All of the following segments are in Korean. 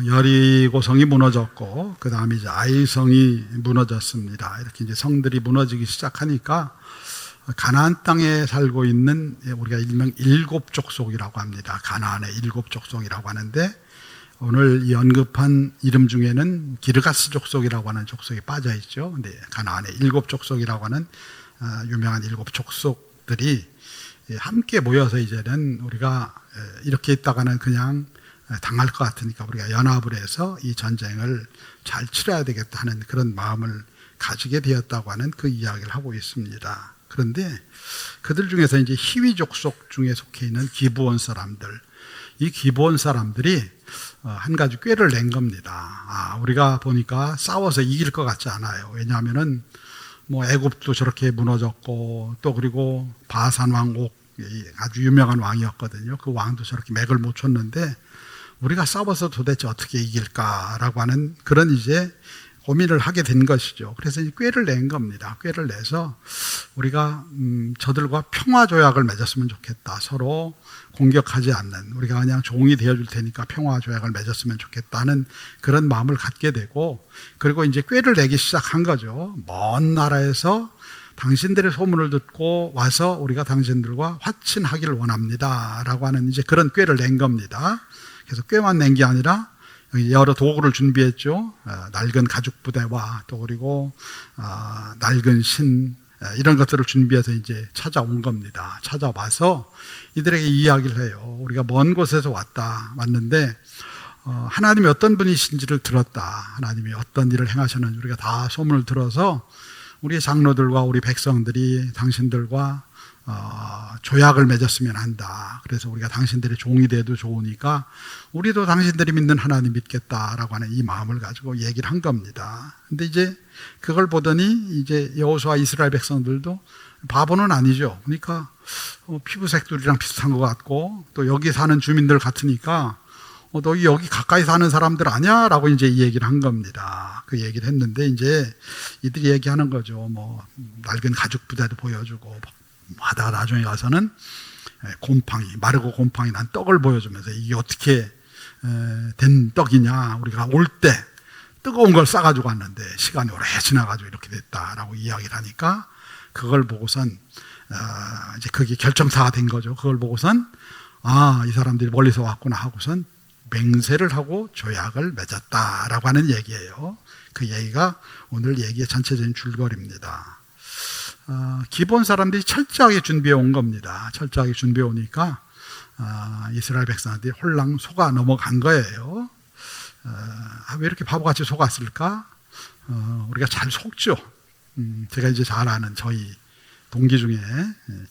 여리고성이 무너졌고, 그 다음에 이제 아이성이 무너졌습니다. 이렇게 이제 성들이 무너지기 시작하니까 가나안 땅에 살고 있는 우리가 일명 일곱 족속이라고 합니다. 가나안의 일곱 족속이라고 하는데, 오늘 이 언급한 이름 중에는 기르가스 족속이라고 하는 족속이 빠져 있죠. 근데 가나안의 일곱 족속이라고 하는 유명한 일곱 족속들이 함께 모여서 이제는 우리가 이렇게 있다가는 그냥 당할 것 같으니까 우리가 연합을 해서 이 전쟁을 잘 치러야 되겠다 하는 그런 마음을 가지게 되었다고 하는 그 이야기를 하고 있습니다. 그런데 그들 중에서 이제 히위 족속 중에 속해 있는 기브온 사람들, 이 기브온 사람들이 한 가지 꾀를 낸 겁니다. 우리가 보니까 싸워서 이길 것 같지 않아요. 왜냐하면은 뭐 애굽도 저렇게 무너졌고, 또 그리고 바산 왕 옥, 아주 유명한 왕이었거든요. 그 왕도 저렇게 맥을 못 쳤는데 우리가 싸워서 도대체 어떻게 이길까라고 하는 그런 이제 고민을 하게 된 것이죠. 그래서 이제 꾀를 낸 겁니다. 꾀를 내서 우리가 저들과 평화 조약을 맺었으면 좋겠다. 서로 공격하지 않는, 우리가 그냥 종이 되어줄 테니까 평화 조약을 맺었으면 좋겠다는 그런 마음을 갖게 되고, 그리고 이제 꾀를 내기 시작한 거죠. 먼 나라에서 당신들의 소문을 듣고 와서 우리가 당신들과 화친하기를 원합니다 라고 하는 이제 그런 꾀를 낸 겁니다. 그래서 꾀만 낸 게 아니라 여러 도구를 준비했죠. 낡은 가죽 부대와 또 그리고 낡은 신, 이런 것들을 준비해서 이제 찾아온 겁니다. 찾아와서 이들에게 이야기를 해요. 우리가 먼 곳에서 왔는데 하나님이 어떤 분이신지를 들었다. 하나님이 어떤 일을 행하셨는지 우리가 다 소문을 들어서 우리 장로들과 우리 백성들이 당신들과 조약을 맺었으면 한다. 그래서 우리가 당신들의 종이 돼도 좋으니까 우리도 당신들이 믿는 하나님 믿겠다라고 하는 이 마음을 가지고 얘기를 한 겁니다. 근데 이제 그걸 보더니 이제 여호수아 이스라엘 백성들도 바보는 아니죠. 그러니까 피부색도 우리랑 비슷한 것 같고 또 여기 사는 주민들 같으니까 너 여기 가까이 사는 사람들 아니야? 라고 이제 이 얘기를 한 겁니다. 그 얘기를 했는데 이제 이들이 얘기하는 거죠. 뭐 낡은 가죽 부대도 보여주고 하다가 나중에 가서는 곰팡이, 마르고 곰팡이 난 떡을 보여주면서 이게 어떻게 된 떡이냐. 우리가 올 때 뜨거운 걸 싸가지고 왔는데 시간이 오래 지나가지고 이렇게 됐다라고 이야기를 하니까 그걸 보고선 이제 그게 결정사가 된 거죠. 그걸 보고선 이 사람들이 멀리서 왔구나 하고선 맹세를 하고 조약을 맺었다라고 하는 얘기예요. 그 얘기가 오늘 얘기의 전체적인 줄거리입니다. 기본 사람들이 철저하게 준비해 온 겁니다. 철저하게 준비해 오니까 이스라엘 백성들이 홀랑 속아 넘어간 거예요. 왜 이렇게 바보같이 속았을까? 우리가 잘 속죠. 제가 이제 잘 아는 저희 동기 중에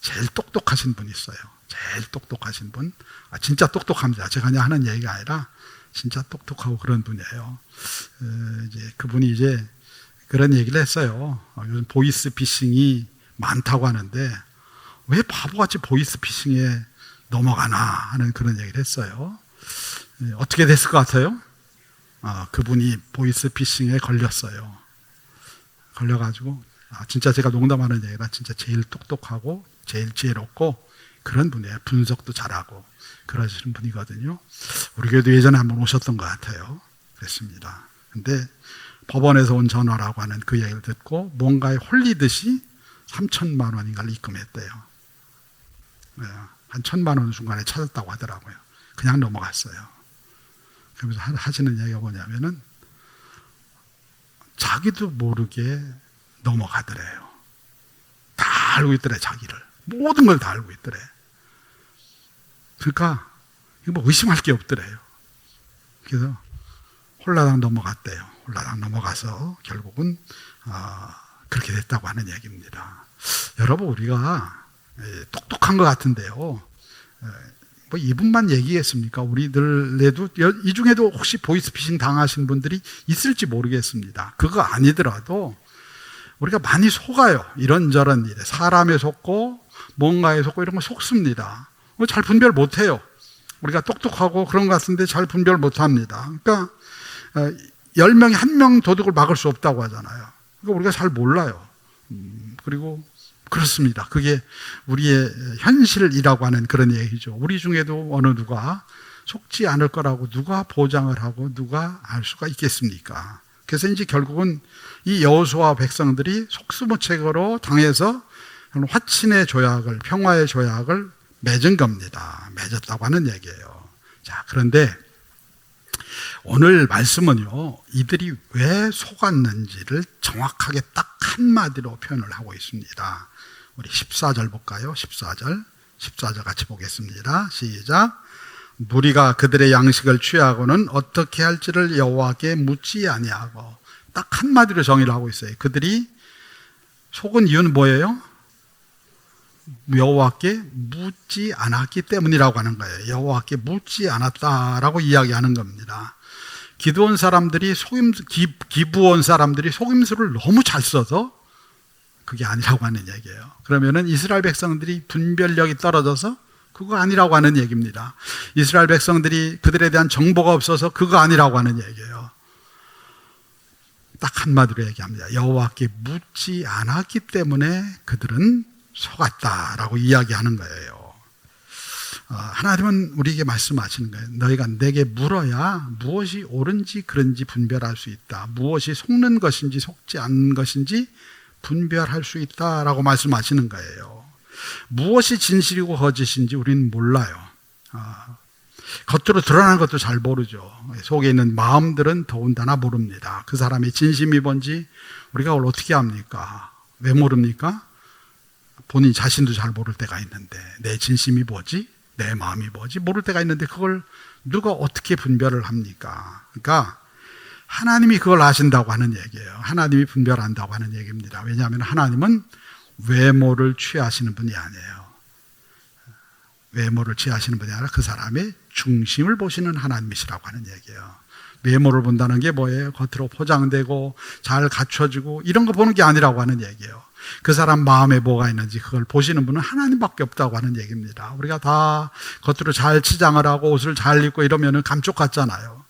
제일 똑똑하신 분이 있어요. 제일 똑똑하신 분. 진짜 똑똑합니다. 제가 그냥 하는 얘기가 아니라 진짜 똑똑하고 그런 분이에요. 이제 그분이 이제 그런 얘기를 했어요. 요즘 보이스 피싱이 많다고 하는데 왜 바보같이 보이스 피싱에 넘어가나 하는 그런 얘기를 했어요. 어떻게 됐을 것 같아요? 그분이 보이스 피싱에 걸렸어요. 걸려가지고 진짜 제가 농담하는 얘기가 진짜 제일 똑똑하고 제일 지혜롭고 그런 분이에요. 분석도 잘하고 그러시는 분이거든요. 우리 교회도 예전에 한번 오셨던 것 같아요. 그랬습니다. 근데 법원에서 온 전화라고 하는 그 얘기를 듣고 뭔가에 홀리듯이 3,000만 원인가를 입금했대요. 한 1,000만 원 순간에 찾았다고 하더라고요. 그냥 넘어갔어요. 그러면서 하시는 얘기가 뭐냐면은 자기도 모르게 넘어가더래요. 다 알고 있더래, 자기를. 모든 걸 다 알고 있더래. 그러니까 이거 뭐 의심할 게 없더래요. 그래서 홀라당 넘어갔대요. 홀라당 넘어가서 결국은 그렇게 됐다고 하는 얘기입니다. 여러분, 우리가 똑똑한 것 같은데요. 뭐 이분만 얘기했습니까? 우리들에도 이 중에도 혹시 보이스피싱 당하신 분들이 있을지 모르겠습니다. 그거 아니더라도 우리가 많이 속아요. 이런저런 일에 사람에 속고 뭔가에 속고 이런 거 속습니다. 잘 분별 못해요. 우리가 똑똑하고 그런 것 같은데 잘 분별 못합니다. 그러니까 10명이 1명 도둑을 막을 수 없다고 하잖아요. 그러니까 우리가 잘 몰라요. 그리고 그렇습니다. 그게 우리의 현실이라고 하는 그런 얘기죠. 우리 중에도 어느 누가 속지 않을 거라고 누가 보장을 하고 누가 알 수가 있겠습니까? 그래서 이제 결국은 이 여호수아 백성들이 속수무책으로 당해서 화친의 조약을, 평화의 조약을 맺은 겁니다. 맺었다고 하는 얘기예요. 자, 그런데 오늘 말씀은요, 이들이 왜 속았는지를 정확하게 딱 한마디로 표현을 하고 있습니다. 우리 14절 볼까요? 14절 같이 보겠습니다. 시작. 무리가 그들의 양식을 취하고는 어떻게 할지를 여호와께 묻지 아니하고, 딱 한마디로 정의를 하고 있어요. 그들이 속은 이유는 뭐예요? 여호와께 묻지 않았기 때문이라고 하는 거예요. 여호와께 묻지 않았다라고 이야기하는 겁니다. 기브온 사람들이 속임수를 너무 잘 써서 그게 아니라고 하는 얘기예요. 그러면은 이스라엘 백성들이 분별력이 떨어져서 그거 아니라고 하는 얘기입니다. 이스라엘 백성들이 그들에 대한 정보가 없어서 그거 아니라고 하는 얘기예요. 딱 한마디로 얘기합니다. 여호와께 묻지 않았기 때문에 그들은 속았다라고 이야기하는 거예요. 하나님은 우리에게 말씀하시는 거예요. 너희가 내게 물어야 무엇이 옳은지 그른지 분별할 수 있다. 무엇이 속는 것인지 속지 않는 것인지 분별할 수 있다라고 말씀하시는 거예요. 무엇이 진실이고 거짓인지 우리는 몰라요. 겉으로 드러나는 것도 잘 모르죠. 속에 있는 마음들은 더군다나 모릅니다. 그 사람의 진심이 뭔지 우리가 그걸 어떻게 합니까? 왜 모릅니까? 본인 자신도 잘 모를 때가 있는데 내 진심이 뭐지? 내 마음이 뭐지? 모를 때가 있는데 그걸 누가 어떻게 분별을 합니까? 그러니까 하나님이 그걸 아신다고 하는 얘기예요. 하나님이 분별한다고 하는 얘기입니다. 왜냐하면 하나님은 외모를 취하시는 분이 아니에요. 외모를 취하시는 분이 아니라 그 사람의 중심을 보시는 하나님이시라고 하는 얘기예요. 외모를 본다는 게 뭐예요? 겉으로 포장되고 잘 갖춰지고 이런 거 보는 게 아니라고 하는 얘기예요. 그 사람 마음에 뭐가 있는지 그걸 보시는 분은 하나님밖에 없다고 하는 얘기입니다. 우리가 다 겉으로 잘 치장을 하고 옷을 잘 입고 이러면 감쪽 같잖아요.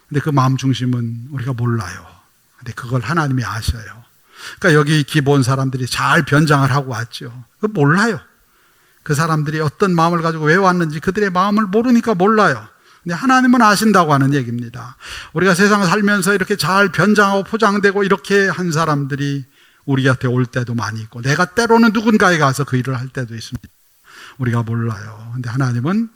근데 그 마음 중심은 우리가 몰라요. 근데 그걸 하나님이 아셔요. 그러니까 여기 기본 사람들이 잘 변장을 하고 왔죠. 그거 몰라요. 그 사람들이 어떤 마음을 가지고 왜 왔는지 그들의 마음을 모르니까 몰라요. 근데 하나님은 아신다고 하는 얘기입니다. 우리가 세상을 살면서 이렇게 잘 변장하고 포장되고 이렇게 한 사람들이 우리 곁에 올 때도 많이 있고 내가 때로는 누군가에 가서 그 일을 할 때도 있습니다. 우리가 몰라요. 근데 하나님은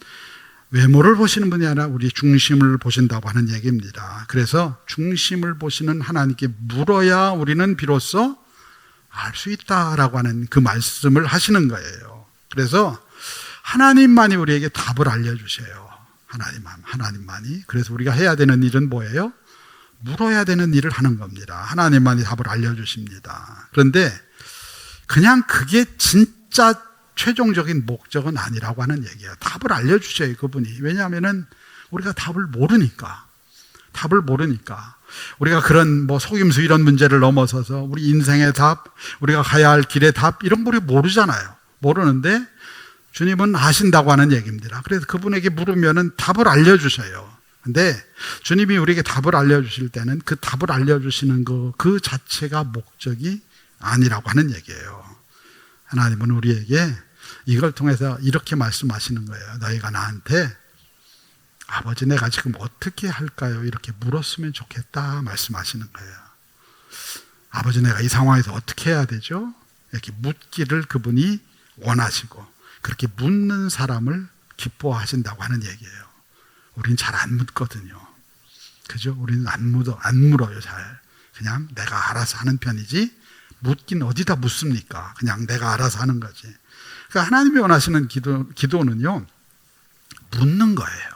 외모를 보시는 분이 아니라 우리 중심을 보신다고 하는 얘기입니다. 그래서 중심을 보시는 하나님께 물어야 우리는 비로소 알 수 있다라고 하는 그 말씀을 하시는 거예요. 그래서 하나님만이 우리에게 답을 알려주세요. 하나님만이. 그래서 우리가 해야 되는 일은 뭐예요? 물어야 되는 일을 하는 겁니다. 하나님만이 답을 알려주십니다. 그런데 그냥 그게 진짜 최종적인 목적은 아니라고 하는 얘기예요. 답을 알려주셔요, 그분이. 왜냐하면은 우리가 답을 모르니까. 우리가 그런 속임수 이런 문제를 넘어서서 우리 인생의 답, 우리가 가야 할 길의 답, 이런 걸 모르잖아요. 모르는데 주님은 아신다고 하는 얘기입니다. 그래서 그분에게 물으면은 답을 알려주셔요. 근데 주님이 우리에게 답을 알려주실 때는 그 답을 알려주시는 그 자체가 목적이 아니라고 하는 얘기예요. 하나님은 우리에게 이걸 통해서 이렇게 말씀하시는 거예요. 너희가 나한테 아버지 내가 지금 어떻게 할까요? 이렇게 물었으면 좋겠다 말씀하시는 거예요. 아버지 내가 이 상황에서 어떻게 해야 되죠? 이렇게 묻기를 그분이 원하시고 그렇게 묻는 사람을 기뻐하신다고 하는 얘기예요. 우린 잘 안 묻거든요. 그죠? 우리는 안 물어요, 잘. 그냥 내가 알아서 하는 편이지, 묻긴 어디다 묻습니까? 그냥 내가 알아서 하는 거지. 그러니까 하나님이 원하시는 기도는요, 묻는 거예요.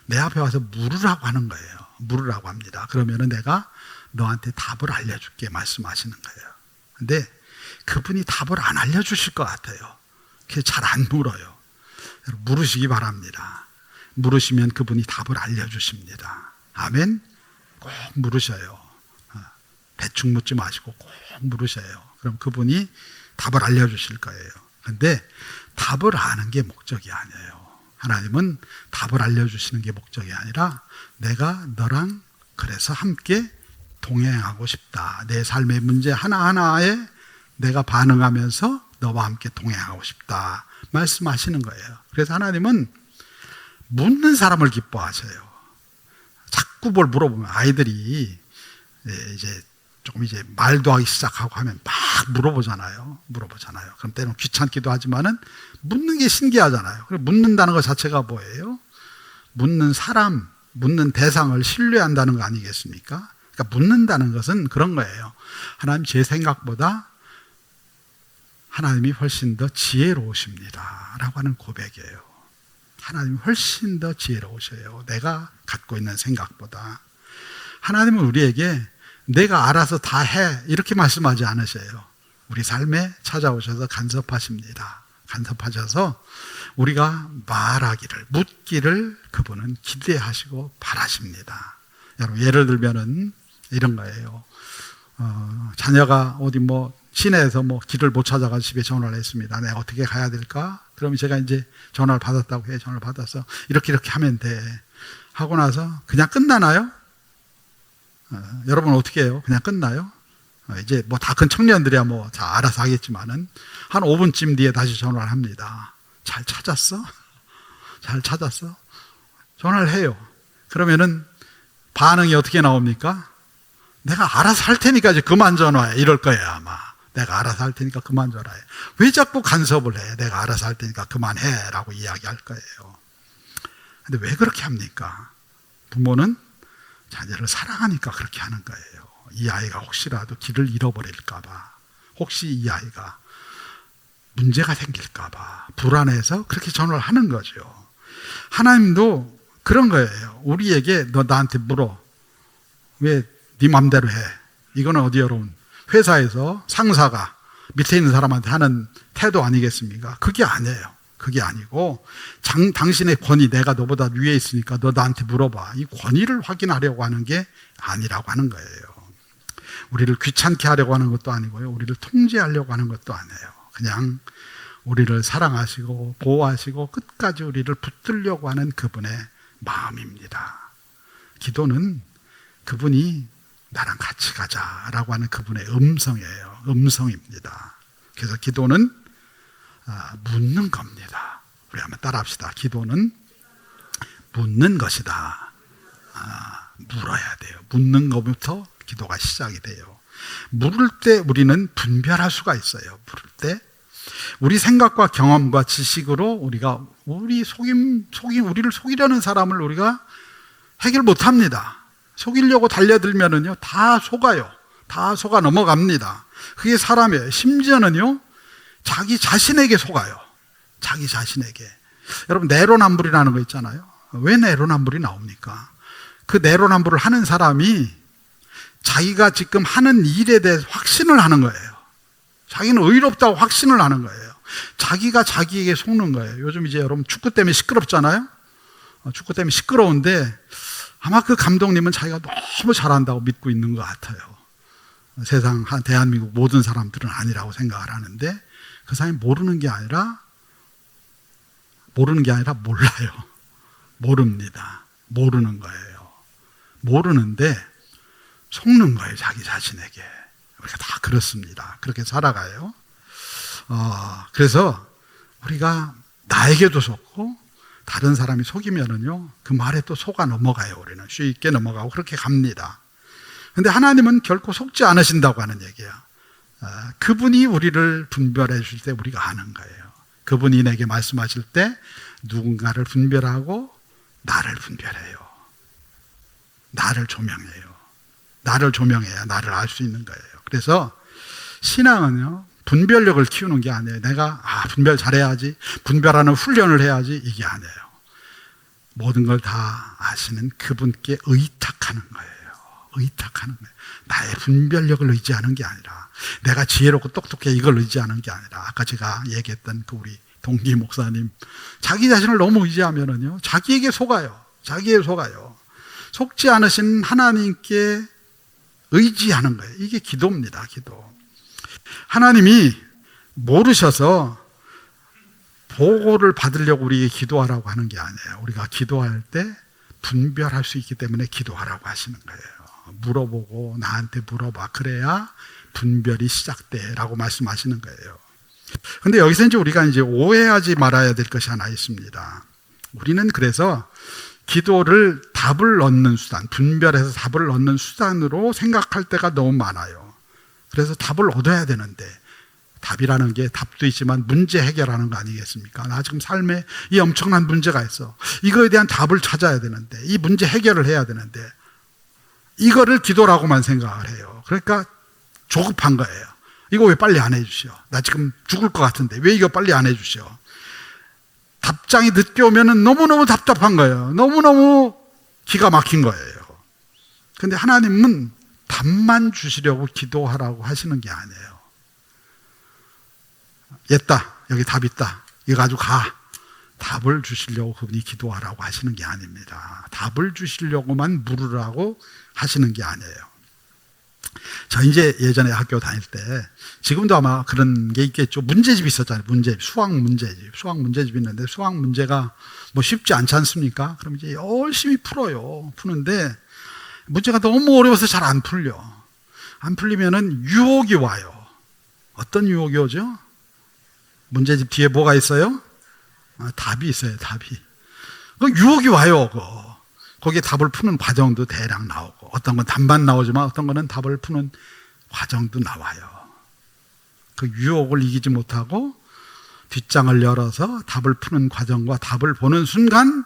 내 앞에 와서 물으라고 하는 거예요. 물으라고 합니다. 그러면은 내가 너한테 답을 알려줄게 말씀하시는 거예요. 근데 그분이 답을 안 알려주실 것 같아요. 그래서 잘 안 물어요. 물으시기 바랍니다. 물으시면 그분이 답을 알려주십니다. 아멘? 꼭 물으셔요. 대충 묻지 마시고 꼭 물으셔요. 그럼 그분이 답을 알려주실 거예요. 근데 답을 아는 게 목적이 아니에요. 하나님은 답을 알려주시는 게 목적이 아니라 내가 너랑 그래서 함께 동행하고 싶다. 내 삶의 문제 하나하나에 내가 반응하면서 너와 함께 동행하고 싶다. 말씀하시는 거예요. 그래서 하나님은 묻는 사람을 기뻐하세요. 자꾸 뭘 물어보면 아이들이 이제 조금 이제 말도 하기 시작하고 하면 막 물어보잖아요. 그럼 때로는 귀찮기도 하지만은 묻는 게 신기하잖아요. 그래서 묻는다는 것 자체가 뭐예요? 묻는 사람, 묻는 대상을 신뢰한다는 거 아니겠습니까? 그러니까 묻는다는 것은 그런 거예요. 하나님 제 생각보다 하나님이 훨씬 더 지혜로우십니다 라고 하는 고백이에요. 하나님이 훨씬 더 지혜로우셔요. 내가 갖고 있는 생각보다. 하나님은 우리에게 내가 알아서 다 해 이렇게 말씀하지 않으셔요. 우리 삶에 찾아오셔서 간섭하십니다. 간섭하셔서 우리가 말하기를, 묻기를 그분은 기대하시고 바라십니다. 여러분, 예를 들면은 이런 거예요. 자녀가 어디 시내에서 길을 못 찾아가서 집에 전화를 했습니다. 내가 어떻게 가야 될까? 그러면 제가 이제 전화를 받았다고 해. 전화를 받아서 이렇게 하면 돼. 하고 나서 그냥 끝나나요? 여러분 어떻게 해요? 그냥 끝나요? 이제 다 큰 청년들이야 다 알아서 하겠지만은 한 5분쯤 뒤에 다시 전화를 합니다. 잘 찾았어? 잘 찾았어? 전화를 해요. 그러면은 반응이 어떻게 나옵니까? 내가 알아서 할 테니까 이제 그만 전화해. 이럴 거예요, 아마. 내가 알아서 할 테니까 그만 전화해. 왜 자꾸 간섭을 해? 내가 알아서 할 테니까 그만해. 라고 이야기할 거예요. 근데 왜 그렇게 합니까? 부모는 자녀를 사랑하니까 그렇게 하는 거예요. 이 아이가 혹시라도 길을 잃어버릴까봐, 혹시 이 아이가 문제가 생길까봐 불안해서 그렇게 전화를 하는 거죠. 하나님도 그런 거예요. 우리에게 너 나한테 물어. 왜 네 맘대로 해? 이거는 어디 여러분 회사에서 상사가 밑에 있는 사람한테 하는 태도 아니겠습니까? 그게 아니에요. 그게 아니고 당신의 권위, 내가 너보다 위에 있으니까 너 나한테 물어봐. 이 권위를 확인하려고 하는 게 아니라고 하는 거예요. 우리를 귀찮게 하려고 하는 것도 아니고요. 우리를 통제하려고 하는 것도 아니에요. 그냥 우리를 사랑하시고 보호하시고 끝까지 우리를 붙들려고 하는 그분의 마음입니다. 기도는 그분이 나랑 같이 가자라고 하는 그분의 음성이에요. 음성입니다. 그래서 기도는 묻는 겁니다. 우리 한번 따라합시다. 기도는 묻는 것이다. 물어야 돼요. 묻는 것부터 기도가 시작이 돼요. 물을 때 우리는 분별할 수가 있어요. 물을 때 우리 생각과 경험과 지식으로 우리가 우리를 속이려는 사람을 우리가 해결 못합니다. 속이려고 달려들면은요 다 속아요. 다 속아 넘어갑니다. 그게 사람이에요. 심지어는요 자기 자신에게 속아요. 자기 자신에게. 여러분 내로남불이라는 거 있잖아요. 왜 내로남불이 나옵니까? 그 내로남불을 하는 사람이 자기가 지금 하는 일에 대해서 확신을 하는 거예요. 자기는 의롭다고 확신을 하는 거예요. 자기가 자기에게 속는 거예요. 요즘 이제 여러분 축구 때문에 시끄럽잖아요. 축구 때문에 시끄러운데 아마 그 감독님은 자기가 너무 잘한다고 믿고 있는 것 같아요. 세상 대한민국 모든 사람들은 아니라고 생각을 하는데 그 사람이 모르는 게 아니라 몰라요. 모릅니다. 모르는 거예요. 모르는데 속는 거예요. 자기 자신에게. 우리가 다 그렇습니다. 그렇게 살아가요. 그래서 우리가 나에게도 속고 다른 사람이 속이면은요 그 말에 또 속아 넘어가요. 우리는 쉽게 넘어가고 그렇게 갑니다. 근데 하나님은 결코 속지 않으신다고 하는 얘기야. 그분이 우리를 분별해 줄 때 우리가 아는 거예요. 그분이 내게 말씀하실 때 누군가를 분별하고 나를 분별해요. 나를 조명해요. 나를 조명해야 나를 알 수 있는 거예요. 그래서 신앙은요 분별력을 키우는 게 아니에요. 내가 분별 잘해야지, 분별하는 훈련을 해야지, 이게 아니에요. 모든 걸 다 아시는 그분께 의탁하는 거예요. 의탁하는 거예요. 나의 분별력을 의지하는 게 아니라, 내가 지혜롭고 똑똑해 이걸 의지하는 게 아니라, 아까 제가 얘기했던 그 우리 동기 목사님, 자기 자신을 너무 의지하면은요 자기에게 속아요. 자기에게 속아요. 속지 않으신 하나님께 의지하는 거예요. 이게 기도입니다. 기도. 하나님이 모르셔서 보고를 받으려고 우리에게 기도하라고 하는 게 아니에요. 우리가 기도할 때 분별할 수 있기 때문에 기도하라고 하시는 거예요. 물어보고 나한테 물어봐. 그래야 분별이 시작돼 라고 말씀하시는 거예요. 근데 여기서 이제 우리가 이제 오해하지 말아야 될 것이 하나 있습니다. 우리는 그래서 기도를 답을 얻는 수단, 분별해서 답을 얻는 수단으로 생각할 때가 너무 많아요. 그래서 답을 얻어야 되는데, 답이라는 게 답도 있지만 문제 해결하는 거 아니겠습니까? 나 지금 삶에 이 엄청난 문제가 있어. 이거에 대한 답을 찾아야 되는데, 이 문제 해결을 해야 되는데, 이거를 기도라고만 생각을 해요. 그러니까 조급한 거예요. 이거 왜 빨리 안 해주시오? 나 지금 죽을 것 같은데 왜 이거 빨리 안 해주시오? 답장이 늦게 오면 너무너무 답답한 거예요. 너무너무 기가 막힌 거예요. 근데 하나님은 답만 주시려고 기도하라고 하시는 게 아니에요. 옛다, 여기 답 있다, 이거 가지고 가. 답을 주시려고 그분이 기도하라고 하시는 게 아닙니다. 답을 주시려고만 물으라고 하시는 게 아니에요. 저 이제 예전에 학교 다닐 때, 지금도 아마 그런 게 있겠죠. 문제집 있었잖아요. 문제집, 수학 문제집. 수학 문제집이 있는데 수학 문제가 뭐 쉽지 않지 않습니까? 그럼 이제 열심히 풀어요. 푸는데 문제가 너무 어려워서 잘 안 풀려. 안 풀리면은 유혹이 와요. 어떤 유혹이 오죠? 문제집 뒤에 뭐가 있어요? 답이 있어요, 답이. 그 유혹이 와요, 그거. 거기에 답을 푸는 과정도 대략 나오고, 어떤 건 답만 나오지만 어떤 거는 답을 푸는 과정도 나와요. 그 유혹을 이기지 못하고 뒷장을 열어서 답을 푸는 과정과 답을 보는 순간,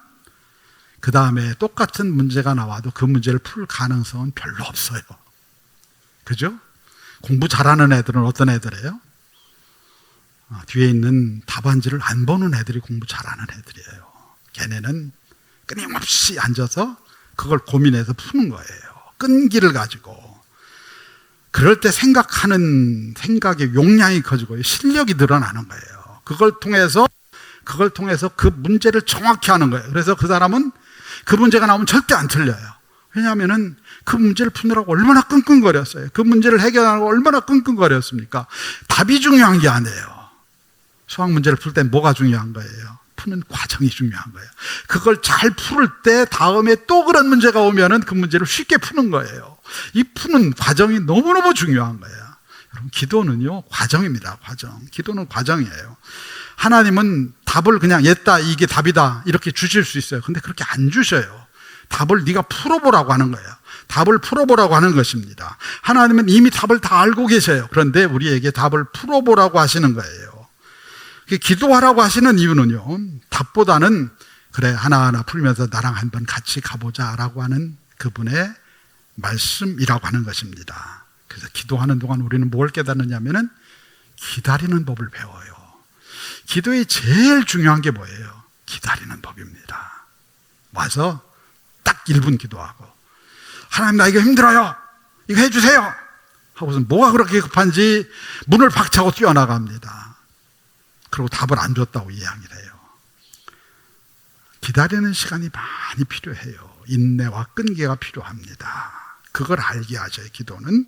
그 다음에 똑같은 문제가 나와도 그 문제를 풀 가능성은 별로 없어요. 그죠? 공부 잘하는 애들은 어떤 애들이에요? 뒤에 있는 답안지를 안 보는 애들이 공부 잘하는 애들이에요. 걔네는 끊임없이 앉아서 그걸 고민해서 푸는 거예요. 끈기를 가지고. 그럴 때 생각하는 생각의 용량이 커지고 실력이 늘어나는 거예요. 그걸 통해서 그 문제를 정확히 하는 거예요. 그래서 그 사람은 그 문제가 나오면 절대 안 틀려요. 왜냐하면은 그 문제를 푸느라고 얼마나 끙끙거렸어요. 그 문제를 해결하려고 얼마나 끙끙거렸습니까? 답이 중요한 게 아니에요. 수학 문제를 풀 때 뭐가 중요한 거예요? 푸는 과정이 중요한 거예요. 그걸 잘 풀 때 다음에 또 그런 문제가 오면은 그 문제를 쉽게 푸는 거예요. 이 푸는 과정이 너무너무 중요한 거예요. 여러분, 기도는요, 과정입니다. 과정. 기도는 과정이에요. 하나님은 답을 그냥 옛다, 이게 답이다 이렇게 주실 수 있어요. 근데 그렇게 안 주셔요. 답을 네가 풀어보라고 하는 거예요. 답을 풀어보라고 하는 것입니다. 하나님은 이미 답을 다 알고 계셔요. 그런데 우리에게 답을 풀어보라고 하시는 거예요. 기도하라고 하시는 이유는요, 답보다는 그래, 하나하나 풀면서 나랑 한번 같이 가보자 라고 하는 그분의 말씀이라고 하는 것입니다. 그래서 기도하는 동안 우리는 뭘 깨닫느냐면은 기다리는 법을 배워요. 기도의 제일 중요한 게 뭐예요? 기다리는 법입니다. 와서 딱 1분 기도하고, 하나님 나 이거 힘들어요, 이거 해주세요 하고서 뭐가 그렇게 급한지 문을 박차고 뛰어나갑니다. 그리고 답을 안 줬다고 이야기를 해요. 기다리는 시간이 많이 필요해요. 인내와 끈기가 필요합니다. 그걸 알게 하셔요. 기도는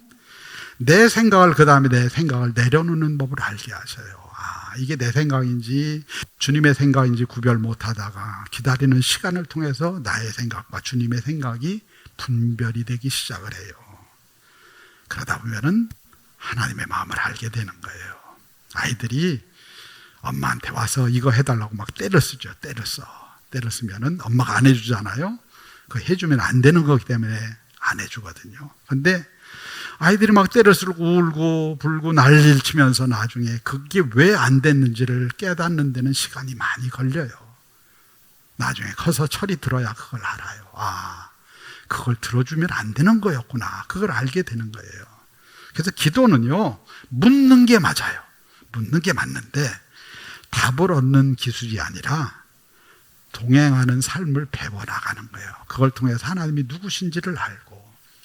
내 생각을, 그 다음에 내 생각을 내려놓는 법을 알게 하셔요. 이게 내 생각인지 주님의 생각인지 구별 못하다가 기다리는 시간을 통해서 나의 생각과 주님의 생각이 분별이 되기 시작을 해요. 그러다 보면은 하나님의 마음을 알게 되는 거예요. 아이들이 엄마한테 와서 이거 해달라고 막 때를 쓰죠. 때를 쓰면은 엄마가 안 해주잖아요. 그거 해주면 안 되는 거기 때문에 안 해주거든요. 근데 아이들이 막 때를 쓰고 울고 불고 난리를 치면서 나중에 그게 왜 안 됐는지를 깨닫는 데는 시간이 많이 걸려요. 나중에 커서 철이 들어야 그걸 알아요. 그걸 들어주면 안 되는 거였구나. 그걸 알게 되는 거예요. 그래서 기도는요, 묻는 게 맞아요. 묻는 게 맞는데 답을 얻는 기술이 아니라 동행하는 삶을 배워나가는 거예요. 그걸 통해서 하나님이 누구신지를 알고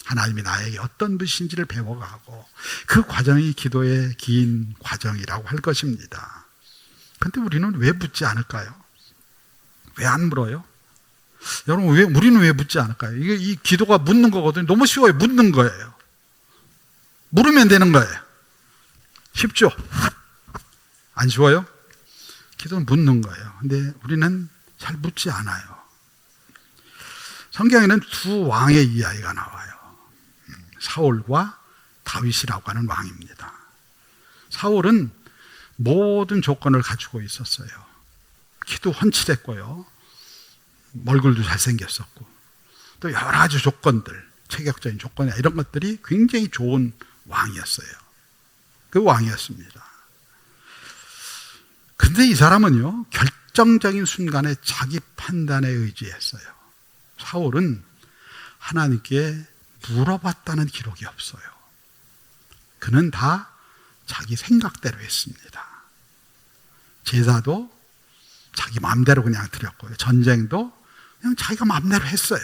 하나님이 나에게 어떤 분이신지를 배워가고, 그 과정이 기도의 긴 과정이라고 할 것입니다. 그런데 우리는 왜 묻지 않을까요? 왜 안 물어요? 여러분, 우리는 왜 묻지 않을까요? 이 기도가 묻는 거거든요. 너무 쉬워요. 묻는 거예요. 물으면 되는 거예요. 쉽죠? 안 쉬워요? 기도는 묻는 거예요. 근데 우리는 잘 묻지 않아요. 성경에는 두 왕의 이야기가 나와요. 사울과 다윗이라고 하는 왕입니다. 사울은 모든 조건을 갖추고 있었어요. 키도 훤칠했고요. 얼굴도 잘생겼었고 또 여러 가지 조건들, 체격적인 조건이나 이런 것들이 굉장히 좋은 왕이었어요. 그 왕이었습니다. 근데 이 사람은요, 결정적인 순간에 자기 판단에 의지했어요. 사울은 하나님께 물어봤다는 기록이 없어요. 그는 다 자기 생각대로 했습니다. 제사도 자기 마음대로 그냥 드렸고요. 전쟁도 그냥 자기가 마음대로 했어요.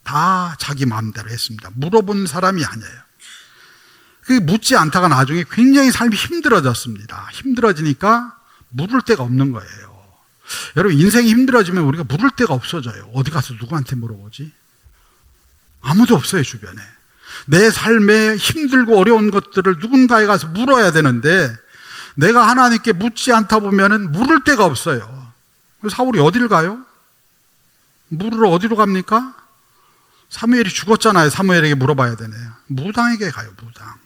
다 자기 마음대로 했습니다. 물어본 사람이 아니에요. 그 묻지 않다가 나중에 굉장히 삶이 힘들어졌습니다. 힘들어지니까 물을 데가 없는 거예요. 여러분, 인생이 힘들어지면 우리가 물을 데가 없어져요. 어디 가서 누구한테 물어보지? 아무도 없어요, 주변에. 내 삶에 힘들고 어려운 것들을 누군가에 가서 물어야 되는데 내가 하나님께 묻지 않다 보면은 물을 데가 없어요. 사울이 어디를 가요? 물으러 어디로 갑니까? 사무엘이 죽었잖아요. 사무엘에게 물어봐야 되네요. 무당에게 가요, 무당.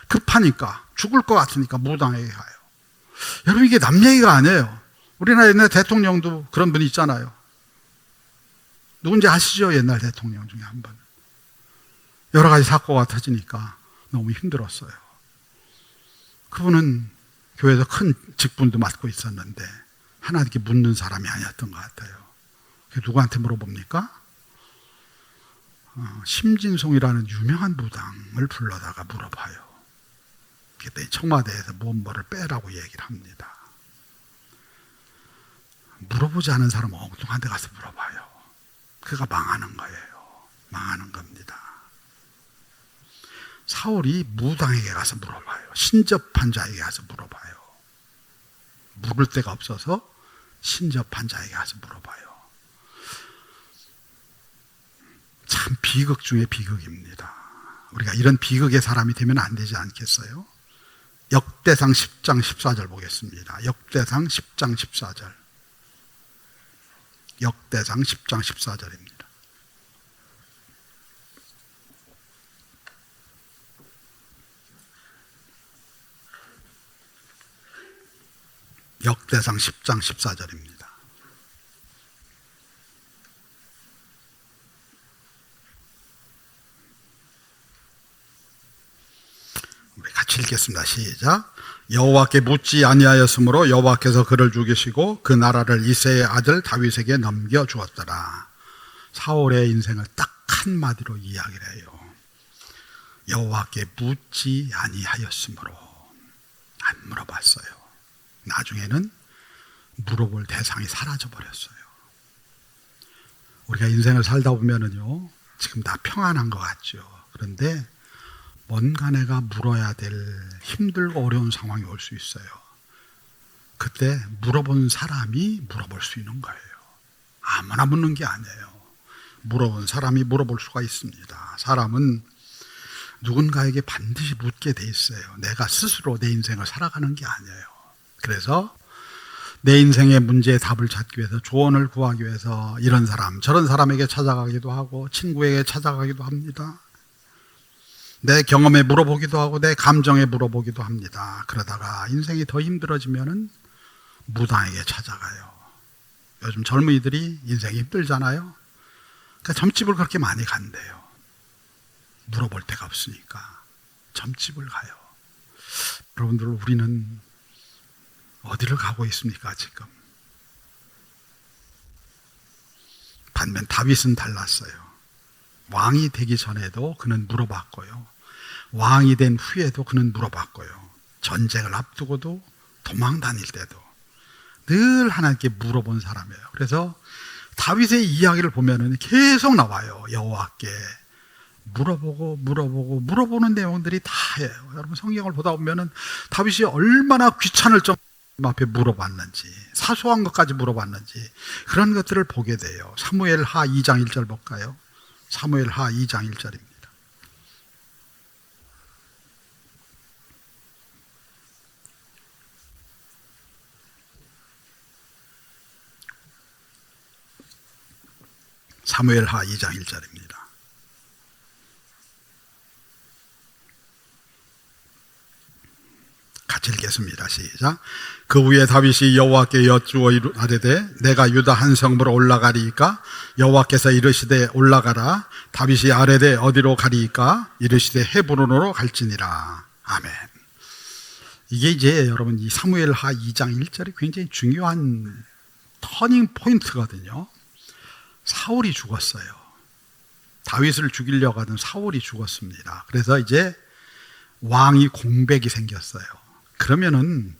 급하니까, 죽을 것 같으니까 무당에게 가요. 여러분, 이게 남 얘기가 아니에요. 우리나라 옛날 대통령도 그런 분이 있잖아요. 누군지 아시죠? 옛날 대통령 중에 한 분. 여러 가지 사고가 터지니까 너무 힘들었어요. 그분은 교회에서 큰 직분도 맡고 있었는데 하나님께 묻는 사람이 아니었던 것 같아요. 누구한테 물어봅니까? 심진송이라는 유명한 무당을 불러다가 물어봐요. 그때 청와대에서 뭐를 빼라고 얘기를 합니다. 물어보지 않은 사람은 엉뚱한 데 가서 물어봐요. 그가 망하는 거예요. 망하는 겁니다. 사울이 무당에게 가서 물어봐요. 신접한 자에게 가서 물어봐요. 물을 데가 없어서 신접한 자에게 가서 물어봐요. 참 비극 중에 비극입니다. 우리가 이런 비극의 사람이 되면 안 되지 않겠어요? 역대상 10장 14절 보겠습니다. 역대상 10장 14절. 역대상 10장 14절입니다. 역대상 10장 14절입니다. 우리 같이 읽겠습니다. 시작. 여호와께 묻지 아니하였으므로 여호와께서 그를 죽이시고 그 나라를 이새의 아들 다윗에게 넘겨주었더라. 사울의 인생을 딱 한마디로 이야기를 해요. 여호와께 묻지 아니하였으므로. 안 물어봤어요. 나중에는 물어볼 대상이 사라져버렸어요. 우리가 인생을 살다 보면은요, 지금 다 평안한 것 같죠. 그런데 뭔가 내가 물어야 될 힘들고 어려운 상황이 올 수 있어요. 그때 물어본 사람이 물어볼 수 있는 거예요. 아무나 묻는 게 아니에요. 물어본 사람이 물어볼 수가 있습니다. 사람은 누군가에게 반드시 묻게 돼 있어요. 내가 스스로 내 인생을 살아가는 게 아니에요. 그래서 내 인생의 문제의 답을 찾기 위해서, 조언을 구하기 위해서 이런 사람 저런 사람에게 찾아가기도 하고 친구에게 찾아가기도 합니다. 내 경험에 물어보기도 하고 내 감정에 물어보기도 합니다. 그러다가 인생이 더 힘들어지면은 무당에게 찾아가요. 요즘 젊은이들이 인생이 힘들잖아요. 그러니까 점집을 그렇게 많이 간대요. 물어볼 데가 없으니까 점집을 가요. 여러분들, 우리는 어디를 가고 있습니까, 지금? 반면 다윗은 달랐어요. 왕이 되기 전에도 그는 물어봤고요. 왕이 된 후에도 그는 물어봤고요. 전쟁을 앞두고도 도망 다닐 때도 늘 하나님께 물어본 사람이에요. 그래서 다윗의 이야기를 보면은 계속 나와요. 여호와께 물어보는 내용들이 다예요. 여러분, 성경을 보다 보면은 다윗이 얼마나 귀찮을 정도로 앞에 물어봤는지, 사소한 것까지 물어봤는지, 그런 것들을 보게 돼요. 사무엘하 2장 1절 볼까요? 사무엘하 2장 1절입니다. 사무엘하 2장 1절입니다. 같이 읽겠습니다. 시작. 그 후에 다윗이 여호와께 여쭈어 아뢰되 내가 유다 한 성읍으로 올라가리이까? 여호와께서 이르시되 올라가라. 다윗이 아뢰되 어디로 가리이까? 이르시되 헤브론으로 갈지니라. 아멘. 이게 이제 여러분 이 사무엘하 2장 1절이 굉장히 중요한 터닝 포인트거든요. 사울이 죽었어요. 다윗을 죽이려고 하던 사울이 죽었습니다. 그래서 이제 왕이 공백이 생겼어요. 그러면은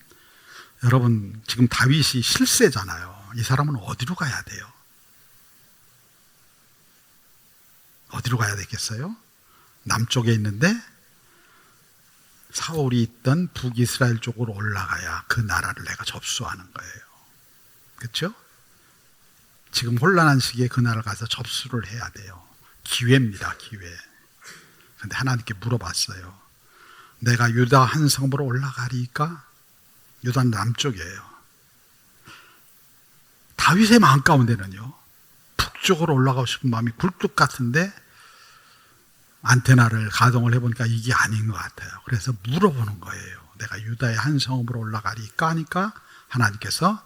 여러분 지금 다윗이 실세잖아요. 이 사람은 어디로 가야 돼요? 어디로 가야 되겠어요? 남쪽에 있는데 사울이 있던 북이스라엘 쪽으로 올라가야 그 나라를 내가 접수하는 거예요. 그렇죠? 지금 혼란한 시기에 그 나라를 가서 접수를 해야 돼요. 기회입니다. 기회. 그런데 하나님께 물어봤어요. 내가 유다 한 성읍으로 올라가리까? 유다는 남쪽이에요. 다윗의 마음 가운데는요, 북쪽으로 올라가고 싶은 마음이 굴뚝 같은데 안테나를 가동을 해보니까 이게 아닌 것 같아요. 그래서 물어보는 거예요. 내가 유다의 한 성읍으로 올라가리까? 하니까 하나님께서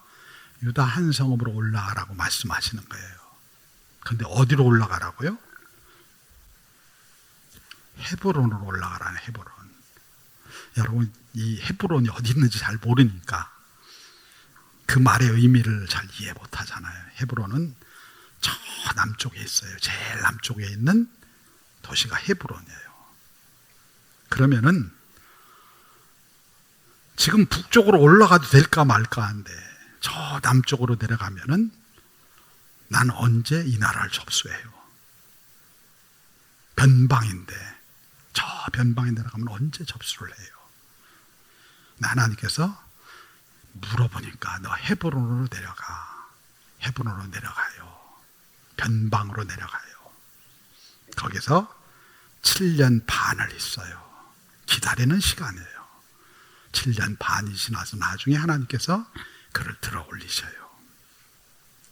유다 한 성읍으로 올라가라고 말씀하시는 거예요. 그런데 어디로 올라가라고요? 헤브론으로 올라가라는 헤브론. 여러분 이 헤브론이 어디 있는지 잘 모르니까 그 말의 의미를 잘 이해 못하잖아요. 헤브론은 저 남쪽에 있어요. 제일 남쪽에 있는 도시가 헤브론이에요. 그러면은 지금 북쪽으로 올라가도 될까 말까 한데 저 남쪽으로 내려가면은 난 언제 이 나라를 접수해요? 변방인데 저 변방에 내려가면 언제 접수를 해요? 하나님께서 물어보니까 너 헤브론으로 내려가. 헤브론으로 내려가요. 변방으로 내려가요. 거기서 7년 반을 있어요. 기다리는 시간이에요. 7년 반이 지나서 나중에 하나님께서 그를 들어 올리셔요.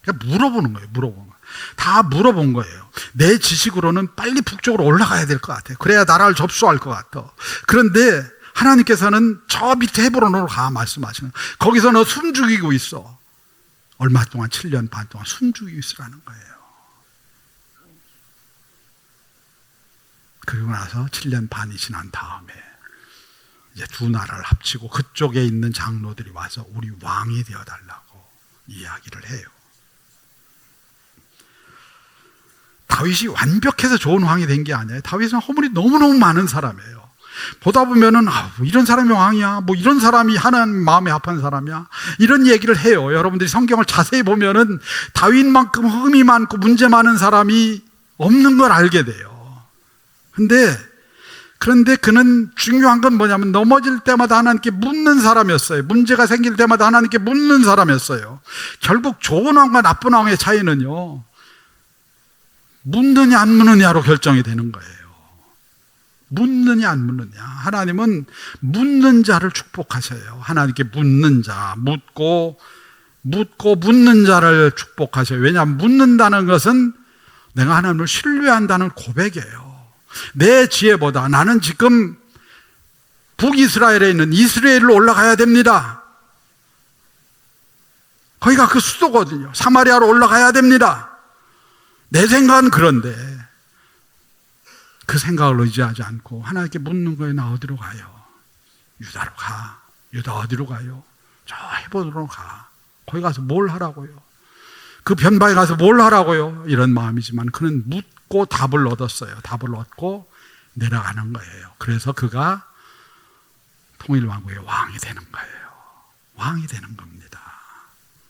그러니까 물어보는 거예요. 물어보는 거예요. 다 물어본 거예요. 내 지식으로는 빨리 북쪽으로 올라가야 될 것 같아요. 그래야 나라를 접수할 것 같아. 그런데 하나님께서는 저 밑에 헤브론으로 가 말씀하시는 거예요. 거기서 너 숨죽이고 있어. 얼마 동안 7년 반 동안 숨죽이고 있으라는 거예요. 그리고 나서 7년 반이 지난 다음에 이제 두 나라를 합치고 그쪽에 있는 장로들이 와서 우리 왕이 되어달라고 이야기를 해요. 다윗이 완벽해서 좋은 왕이 된 게 아니에요. 다윗은 허물이 너무너무 많은 사람이에요. 보다 보면은 이런 사람이 왕이야, 뭐 이런 사람이 하나님 마음에 합한 사람이야, 이런 얘기를 해요. 여러분들이 성경을 자세히 보면은 다윗만큼 흠이 많고 문제 많은 사람이 없는 걸 알게 돼요. 그런데 그는 중요한 건 뭐냐면 넘어질 때마다 하나님께 묻는 사람이었어요. 문제가 생길 때마다 하나님께 묻는 사람이었어요. 결국 좋은 왕과 나쁜 왕의 차이는요, 묻느냐 안 묻느냐로 결정이 되는 거예요. 묻느냐 안 묻느냐. 하나님은 묻는 자를 축복하셔요. 하나님께 묻는 자, 묻고 묻는 자를 축복하셔요. 왜냐하면 묻는다는 것은 내가 하나님을 신뢰한다는 고백이에요. 내 지혜보다 나는 지금 북이스라엘에 있는 이스라엘로 올라가야 됩니다. 거기가 그 수도거든요. 사마리아로 올라가야 됩니다. 내 생각은 그런데 그 생각을 의지하지 않고 하나님께 묻는 거예요. 나 어디로 가요? 유다로 가. 유다 어디로 가요? 저 헤브론으로 가. 거기 가서 뭘 하라고요? 그 변방에 가서 뭘 하라고요? 이런 마음이지만 그는 묻고 답을 얻었어요. 답을 얻고 내려가는 거예요. 그래서 그가 통일왕국의 왕이 되는 거예요. 왕이 되는 겁니다.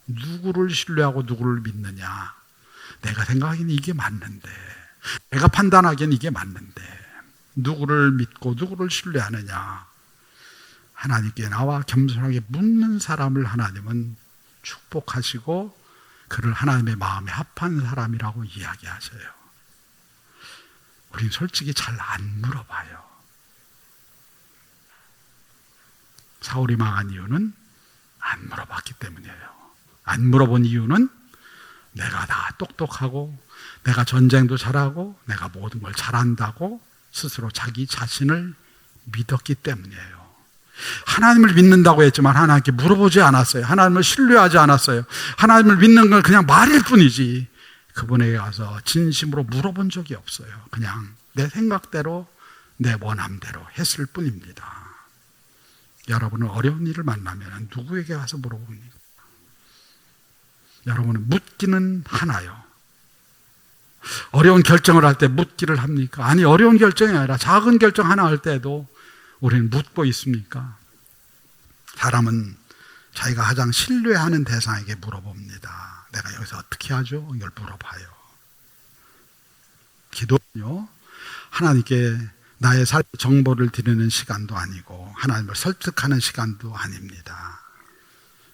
누구를 신뢰하고 누구를 믿느냐. 내가 생각하기엔 이게 맞는데, 내가 판단하기엔 이게 맞는데, 누구를 믿고 누구를 신뢰하느냐. 하나님께 나와 겸손하게 묻는 사람을 하나님은 축복하시고 그를 하나님의 마음에 합한 사람이라고 이야기하셔요. 우린 솔직히 잘 안 물어봐요. 사울이 망한 이유는 안 물어봤기 때문이에요. 안 물어본 이유는 내가 다 똑똑하고 내가 전쟁도 잘하고 내가 모든 걸 잘한다고 스스로 자기 자신을 믿었기 때문이에요. 하나님을 믿는다고 했지만 하나님께 물어보지 않았어요. 하나님을 신뢰하지 않았어요. 하나님을 믿는 건 그냥 말일 뿐이지 그분에게 가서 진심으로 물어본 적이 없어요. 그냥 내 생각대로 내 원함대로 했을 뿐입니다. 여러분은 어려운 일을 만나면 누구에게 가서 물어봅니까? 여러분은 묻기는 하나요? 어려운 결정을 할 때 묻기를 합니까? 아니, 어려운 결정이 아니라 작은 결정 하나 할 때도 우리는 묻고 있습니까? 사람은 자기가 가장 신뢰하는 대상에게 물어봅니다. 내가 여기서 어떻게 하죠? 이걸 물어봐요. 기도는요, 하나님께 나의 삶 정보를 드리는 시간도 아니고 하나님을 설득하는 시간도 아닙니다.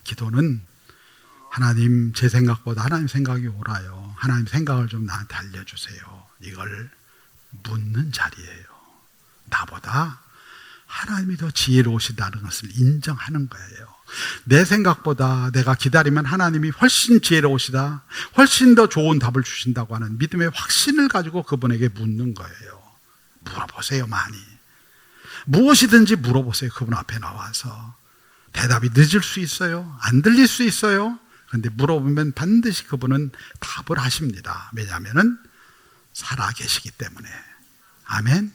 기도는 하나님, 제 생각보다 하나님 생각이 옳아요. 하나님 생각을 좀 나한테 알려주세요. 이걸 묻는 자리예요. 나보다 하나님이 더 지혜로우시다는 것을 인정하는 거예요. 내 생각보다 내가 기다리면 하나님이 훨씬 지혜로우시다, 훨씬 더 좋은 답을 주신다고 하는 믿음의 확신을 가지고 그분에게 묻는 거예요. 물어보세요. 많이 무엇이든지 물어보세요. 그분 앞에 나와서. 대답이 늦을 수 있어요. 안 들릴 수 있어요. 그런데 물어보면 반드시 그분은 답을 하십니다. 왜냐하면 살아 계시기 때문에. 아멘.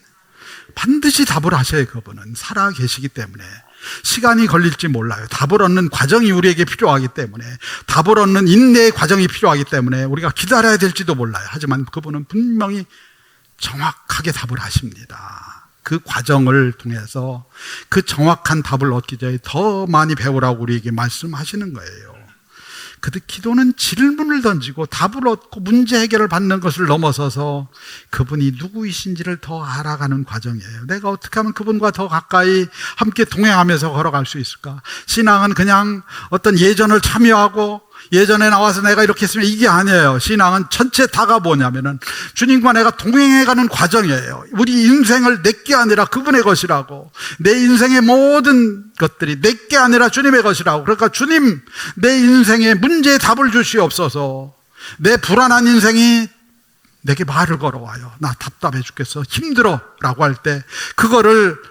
반드시 답을 하셔요. 그분은 살아 계시기 때문에. 시간이 걸릴지 몰라요. 답을 얻는 과정이 우리에게 필요하기 때문에, 답을 얻는 인내의 과정이 필요하기 때문에 우리가 기다려야 될지도 몰라요. 하지만 그분은 분명히 정확하게 답을 하십니다. 그 과정을 통해서 그 정확한 답을 얻기 전에 더 많이 배우라고 우리에게 말씀하시는 거예요. 그런데 기도는 질문을 던지고 답을 얻고 문제 해결을 받는 것을 넘어서서 그분이 누구이신지를 더 알아가는 과정이에요. 내가 어떻게 하면 그분과 더 가까이 함께 동행하면서 걸어갈 수 있을까? 신앙은 그냥 어떤 예전을 참여하고 예전에 나와서 내가 이렇게 했으면 이게 아니에요. 신앙은 전체 다가 뭐냐면은 주님과 내가 동행해가는 과정이에요. 우리 인생을 내게 아니라 그분의 것이라고, 내 인생의 모든 것들이 내게 아니라 주님의 것이라고. 그러니까 주님, 내 인생의 문제에 답을 주시옵소서. 내 불안한 인생이 내게 말을 걸어와요. 나 답답해 죽겠어, 힘들어 라고 할 때 그거를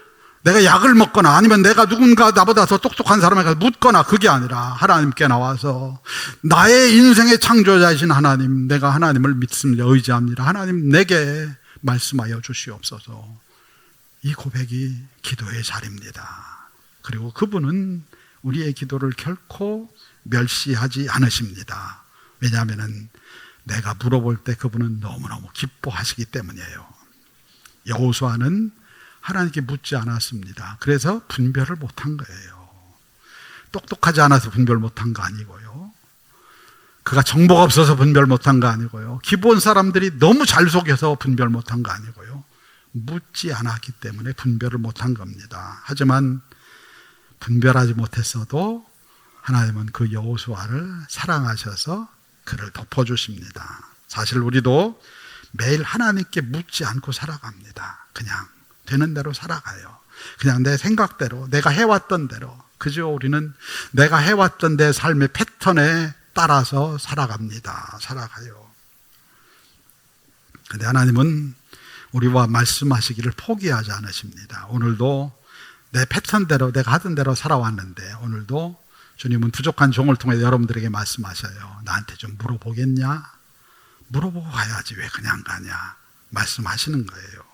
내가 약을 먹거나 아니면 내가 누군가 나보다 더 똑똑한 사람에게 묻거나 그게 아니라 하나님께 나와서 나의 인생의 창조자이신 하나님, 내가 하나님을 믿습니다, 의지합니다, 하나님 내게 말씀하여 주시옵소서. 이 고백이 기도의 자리입니다. 그리고 그분은 우리의 기도를 결코 멸시하지 않으십니다. 왜냐하면 내가 물어볼 때 그분은 너무너무 기뻐하시기 때문이에요. 여호수아는 하나님께 묻지 않았습니다. 그래서 분별을 못한 거예요. 똑똑하지 않아서 분별 못한 거 아니고요. 그가 정보가 없어서 분별 못한 거 아니고요. 기본 사람들이 너무 잘 속여서 분별 못한 거 아니고요. 묻지 않았기 때문에 분별을 못한 겁니다. 하지만 분별하지 못했어도 하나님은 그 여호수아를 사랑하셔서 그를 덮어주십니다. 사실 우리도 매일 하나님께 묻지 않고 살아갑니다. 그냥 되는 대로 살아가요. 그냥 내 생각대로, 내가 해왔던 대로. 그저 우리는 내가 해왔던 내 삶의 패턴에 따라서 살아갑니다. 살아가요. 그런데 하나님은 우리와 말씀하시기를 포기하지 않으십니다. 오늘도 내 패턴대로, 내가 하던 대로 살아왔는데 오늘도 주님은 부족한 종을 통해 여러분들에게 말씀하셔요. 나한테 좀 물어보겠냐? 물어보고 가야지 왜 그냥 가냐? 말씀하시는 거예요.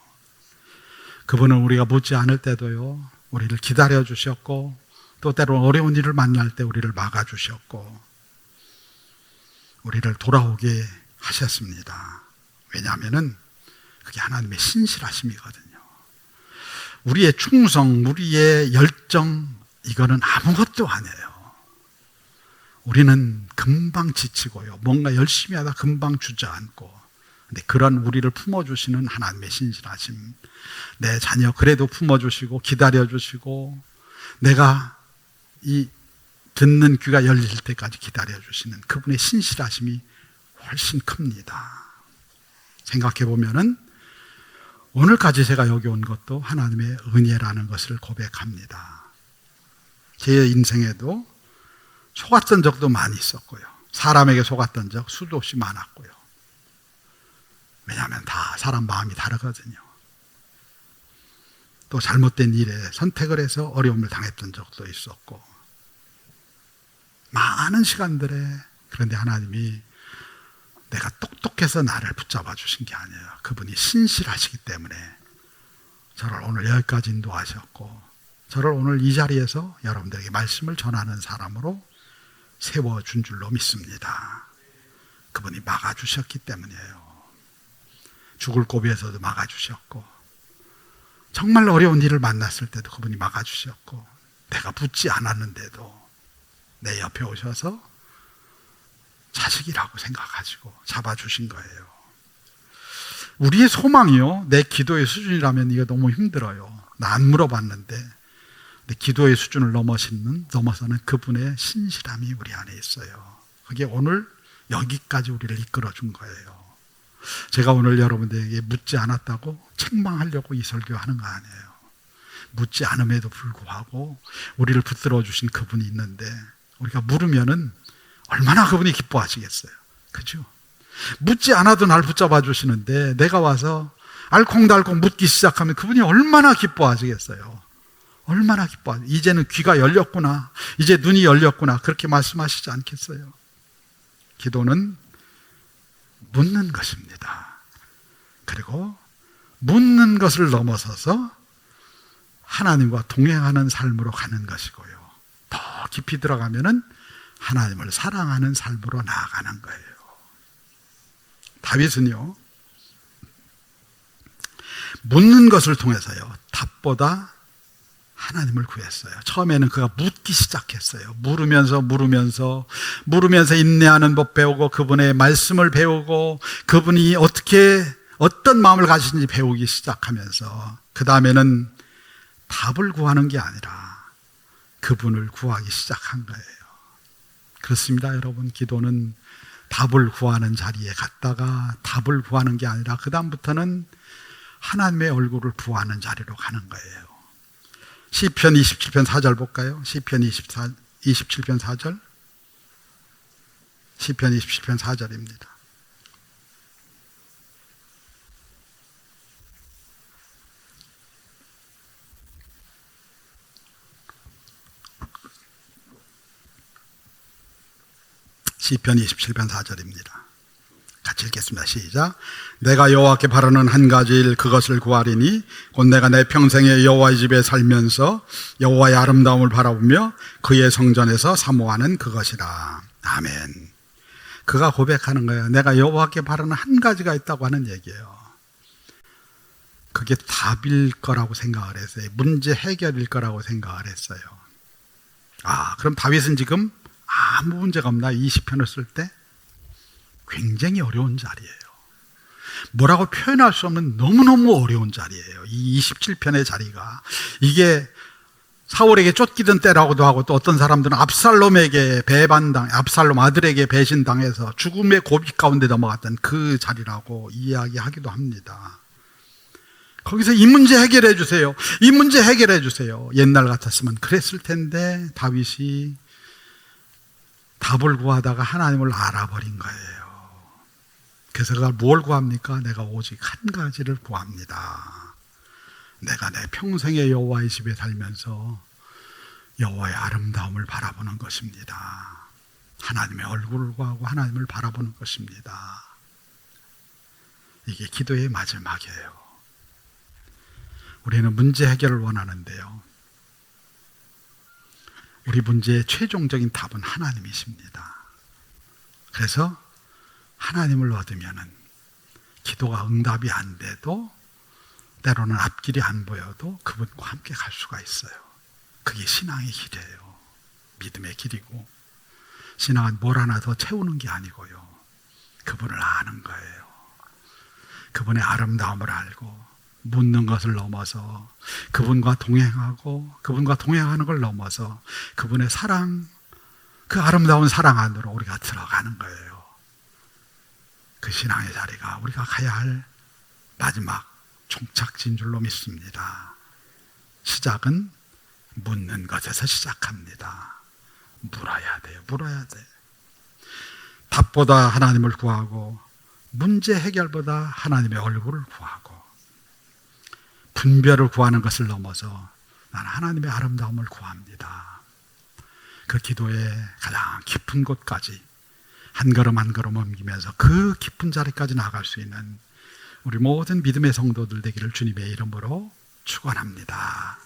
그분은 우리가 묻지 않을 때도요, 우리를 기다려 주셨고, 또 때로 어려운 일을 만날 때 우리를 막아 주셨고, 우리를 돌아오게 하셨습니다. 왜냐하면은 그게 하나님의 신실하심이거든요. 우리의 충성, 우리의 열정, 이거는 아무것도 아니에요. 우리는 금방 지치고요, 뭔가 열심히 하다 금방 주저앉고, 근데 그런 우리를 품어주시는 하나님의 신실하심, 내 자녀 그래도 품어주시고 기다려주시고, 내가 이 듣는 귀가 열릴 때까지 기다려주시는 그분의 신실하심이 훨씬 큽니다. 생각해보면은 오늘까지 제가 여기 온 것도 하나님의 은혜라는 것을 고백합니다. 제 인생에도 속았던 적도 많이 있었고요, 사람에게 속았던 적 수도 없이 많았고요. 왜냐하면 다 사람 마음이 다르거든요. 또 잘못된 일에 선택을 해서 어려움을 당했던 적도 있었고, 많은 시간들에, 그런데 하나님이 내가 똑똑해서 나를 붙잡아 주신 게 아니에요. 그분이 신실하시기 때문에 저를 오늘 여기까지 인도하셨고, 저를 오늘 이 자리에서 여러분들에게 말씀을 전하는 사람으로 세워준 줄로 믿습니다. 그분이 막아주셨기 때문이에요. 죽을 고비에서도 막아주셨고, 정말 어려운 일을 만났을 때도 그분이 막아주셨고, 내가 붙지 않았는데도 내 옆에 오셔서 자식이라고 생각하시고 잡아주신 거예요. 우리의 소망이요, 내 기도의 수준이라면 이거 너무 힘들어요. 나 안 물어봤는데, 내 기도의 수준을 넘어서는 그분의 신실함이 우리 안에 있어요. 그게 오늘 여기까지 우리를 이끌어준 거예요. 제가 오늘 여러분들에게 묻지 않았다고 책망하려고 이 설교하는 거 아니에요. 묻지 않음에도 불구하고 우리를 붙들어 주신 그분이 있는데, 우리가 물으면은 얼마나 그분이 기뻐하시겠어요. 그죠? 묻지 않아도 날 붙잡아 주시는데, 내가 와서 알콩달콩 묻기 시작하면 그분이 얼마나 기뻐하시겠어요. 얼마나 기뻐하세요. 이제는 귀가 열렸구나, 이제 눈이 열렸구나, 그렇게 말씀하시지 않겠어요? 기도는 묻는 것입니다. 그리고 묻는 것을 넘어서서 하나님과 동행하는 삶으로 가는 것이고요. 더 깊이 들어가면은 하나님을 사랑하는 삶으로 나아가는 거예요. 다윗은요, 묻는 것을 통해서요, 답보다 하나님을 구했어요. 처음에는 그가 묻기 시작했어요. 물으면서 인내하는 법 배우고, 그분의 말씀을 배우고, 그분이 어떤 마음을 가지신지 배우기 시작하면서, 그 다음에는 답을 구하는 게 아니라 그분을 구하기 시작한 거예요. 그렇습니다, 여러분. 기도는 답을 구하는 자리에 갔다가 답을 구하는 게 아니라 그 다음부터는 하나님의 얼굴을 구하는 자리로 가는 거예요. 시편 27편 4절 볼까요? 시편 27편 4절. 시편 27편 4절입니다. 시편 27편 4절입니다. 같이 읽겠습니다. 시작. 내가 여호와께 바라는 한 가지 일, 그것을 구하리니 곧 내가 내 평생에 여호와의 집에 살면서 여호와의 아름다움을 바라보며 그의 성전에서 사모하는 그것이라. 아멘. 그가 고백하는 거예요. 내가 여호와께 바라는 한 가지가 있다고 하는 얘기예요. 그게 답일 거라고 생각을 했어요. 문제 해결일 거라고 생각을 했어요. 그럼 다윗은 지금 아무 문제가 없나? 이 시편을 쓸 때 굉장히 어려운 자리예요. 뭐라고 표현할 수 없는 너무너무 어려운 자리예요. 이 27편의 자리가. 이게 사울에게 쫓기던 때라고도 하고, 또 어떤 사람들은 압살롬에게 압살롬 아들에게 배신당해서 죽음의 고비 가운데 넘어갔던 그 자리라고 이야기하기도 합니다. 거기서 이 문제 해결해 주세요, 이 문제 해결해 주세요. 옛날 같았으면 그랬을 텐데 다윗이 답을 구하다가 하나님을 알아버린 거예요. 그래서 그가 뭘 구합니까? 내가 오직 한 가지를 구합니다. 내가 내 평생에 여호와의 집에 살면서 여호와의 아름다움을 바라보는 것입니다. 하나님의 얼굴을 구하고 하나님을 바라보는 것입니다. 이게 기도의 마지막이에요. 우리는 문제 해결을 원하는데요, 우리 문제의 최종적인 답은 하나님이십니다. 그래서 하나님을 얻으면은 기도가 응답이 안 돼도, 때로는 앞길이 안 보여도 그분과 함께 갈 수가 있어요. 그게 신앙의 길이에요. 믿음의 길이고, 신앙은 뭘 하나 더 채우는 게 아니고요, 그분을 아는 거예요. 그분의 아름다움을 알고, 묻는 것을 넘어서 그분과 동행하고, 그분과 동행하는 걸 넘어서 그분의 사랑, 그 아름다운 사랑 안으로 우리가 들어가는 거예요. 그 신앙의 자리가 우리가 가야 할 마지막 종착지인 줄로 믿습니다. 시작은 묻는 것에서 시작합니다. 물어야 돼요. 물어야 돼. 답보다 하나님을 구하고, 문제 해결보다 하나님의 얼굴을 구하고, 분별을 구하는 것을 넘어서 나는 하나님의 아름다움을 구합니다. 그 기도의 가장 깊은 곳까지 한 걸음 한 걸음 옮기면서 그 깊은 자리까지 나아갈 수 있는 우리 모든 믿음의 성도들 되기를 주님의 이름으로 축원합니다.